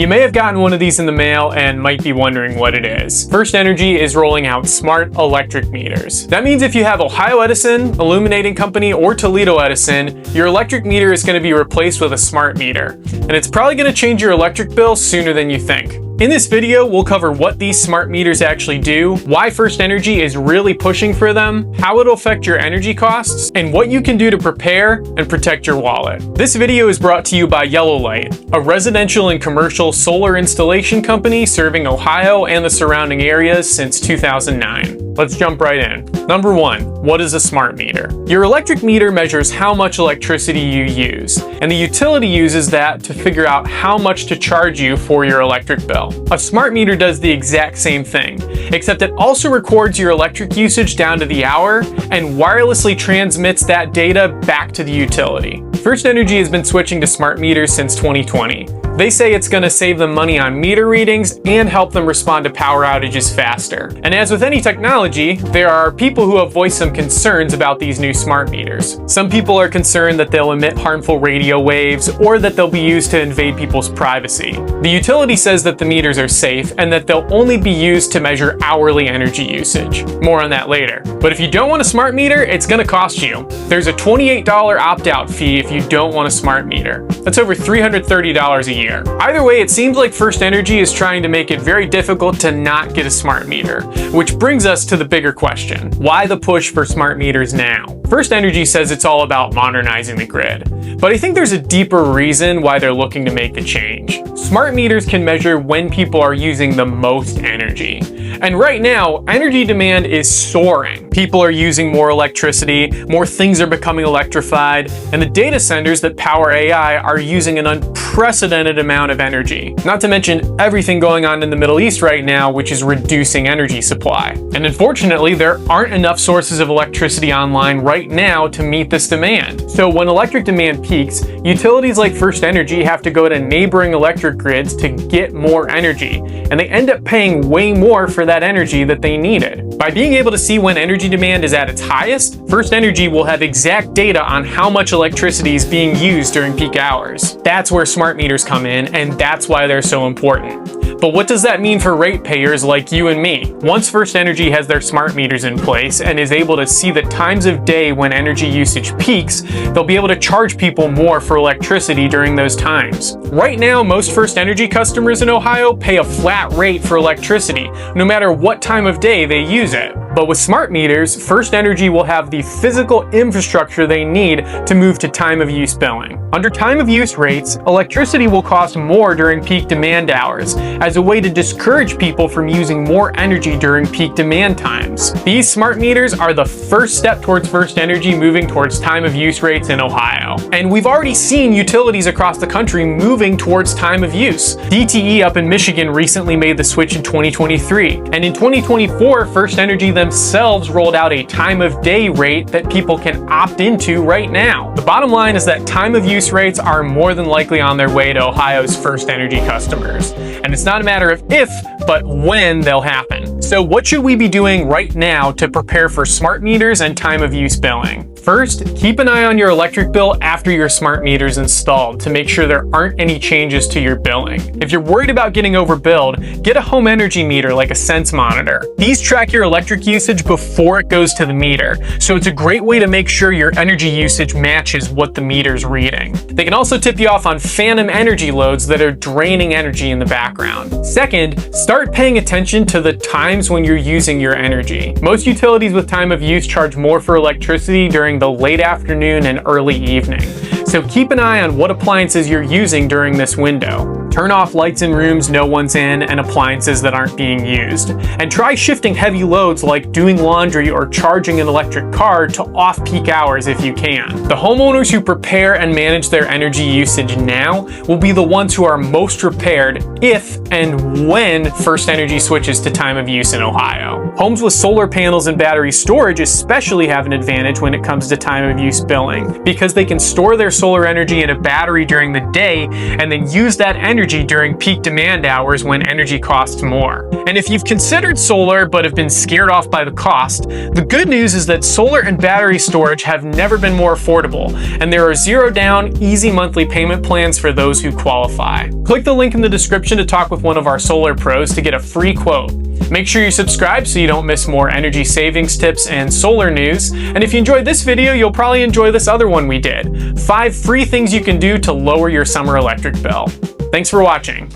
You may have gotten one of these in the mail and might be wondering what it is. FirstEnergy is rolling out smart electric meters. That means if you have Ohio Edison, Illuminating Company, or Toledo Edison, your electric meter is going to be replaced with a smart meter. And it's probably going to change your electric bill sooner than you think. In this video, we'll cover what these smart meters actually do, why FirstEnergy is really pushing for them, how it'll affect your energy costs, and what you can do to prepare and protect your wallet. This video is brought to you by Yellow Light, a residential and commercial solar installation company serving Ohio and the surrounding areas since 2009. Let's jump right in. Number 1, what is a smart meter? Your electric meter measures how much electricity you use, and the utility uses that to figure out how much to charge you for your electric bill. A smart meter does the exact same thing, except it also records your electric usage down to the hour and wirelessly transmits that data back to the utility. FirstEnergy has been switching to smart meters since 2020. They say it's going to save them money on meter readings and help them respond to power outages faster. And as with any technology, there are people who have voiced some concerns about these new smart meters. Some people are concerned that they'll emit harmful radio waves or that they'll be used to invade people's privacy. The utility says that the meters are safe and that they'll only be used to measure hourly energy usage. More on that later. But if you don't want a smart meter, it's going to cost you. There's a $28 opt-out fee if you don't want a smart meter. That's over $330 a year. Either way, it seems like FirstEnergy is trying to make it very difficult to not get a smart meter, which brings us to the bigger question. Why the push for smart meters now? FirstEnergy says it's all about modernizing the grid, but I think there's a deeper reason why they're looking to make the change. Smart meters can measure when people are using the most energy. And right now, energy demand is soaring. People are using more electricity, more things are becoming electrified, and the data centers that power AI are using an unprecedented amount of energy. Not to mention everything going on in the Middle East right now, which is reducing energy supply. And unfortunately, there aren't enough sources of electricity online right now to meet this demand. So when electric demand peaks, utilities like FirstEnergy have to go to neighboring electric grids to get more energy, and they end up paying way more for that energy that they needed. By being able to see when energy demand is at its highest, FirstEnergy will have exact data on how much electricity is being used during peak hours. That's where smart meters come in, and that's why they're so important. But what does that mean for ratepayers like you and me? Once FirstEnergy has their smart meters in place and is able to see the times of day when energy usage peaks, they'll be able to charge people more for electricity during those times. Right now, most FirstEnergy customers in Ohio pay a flat rate for electricity, no matter what time of day they use it. But with smart meters, FirstEnergy will have the physical infrastructure they need to move to time of use billing. Under time of use rates, electricity will cost more during peak demand hours as a way to discourage people from using more energy during peak demand times. These smart meters are the first step towards FirstEnergy moving towards time of use rates in Ohio. And we've already seen utilities across the country moving towards time of use. DTE up in Michigan recently made the switch in 2023. And in 2024, FirstEnergy themselves rolled out a time of day rate that people can opt into right now. The bottom line is that time of use rates are more than likely on their way to Ohio's FirstEnergy customers. And it's not a matter of if, but when they'll happen. So what should we be doing right now to prepare for smart meters and time of use billing? First, keep an eye on your electric bill after your smart meter is installed to make sure there aren't any changes to your billing. If you're worried about getting overbilled, get a home energy meter like a Sense monitor. These track your electric usage before it goes to the meter, so it's a great way to make sure your energy usage matches what the meter's reading. They can also tip you off on phantom energy loads that are draining energy in the background. Second, start paying attention to the times when you're using your energy. Most utilities with time of use charge more for electricity during the late afternoon and early evening. So keep an eye on what appliances you're using during this window. Turn off lights in rooms no one's in and appliances that aren't being used. And try shifting heavy loads like doing laundry or charging an electric car to off-peak hours if you can. The homeowners who prepare and manage their energy usage now will be the ones who are most prepared if and when FirstEnergy switches to time of use in Ohio. Homes with solar panels and battery storage especially have an advantage when it comes to time of use billing, because they can store their solar energy in a battery during the day and then use that energy energy during peak demand hours when energy costs more. And if you've considered solar but have been scared off by the cost, the good news is that solar and battery storage have never been more affordable, and there are zero down, easy monthly payment plans for those who qualify. Click the link in the description to talk with one of our solar pros to get a free quote. Make sure you subscribe so you don't miss more energy savings tips and solar news. And if you enjoyed this video, you'll probably enjoy this other one we did: 5 free things you can do to lower your summer electric bill. Thanks for watching.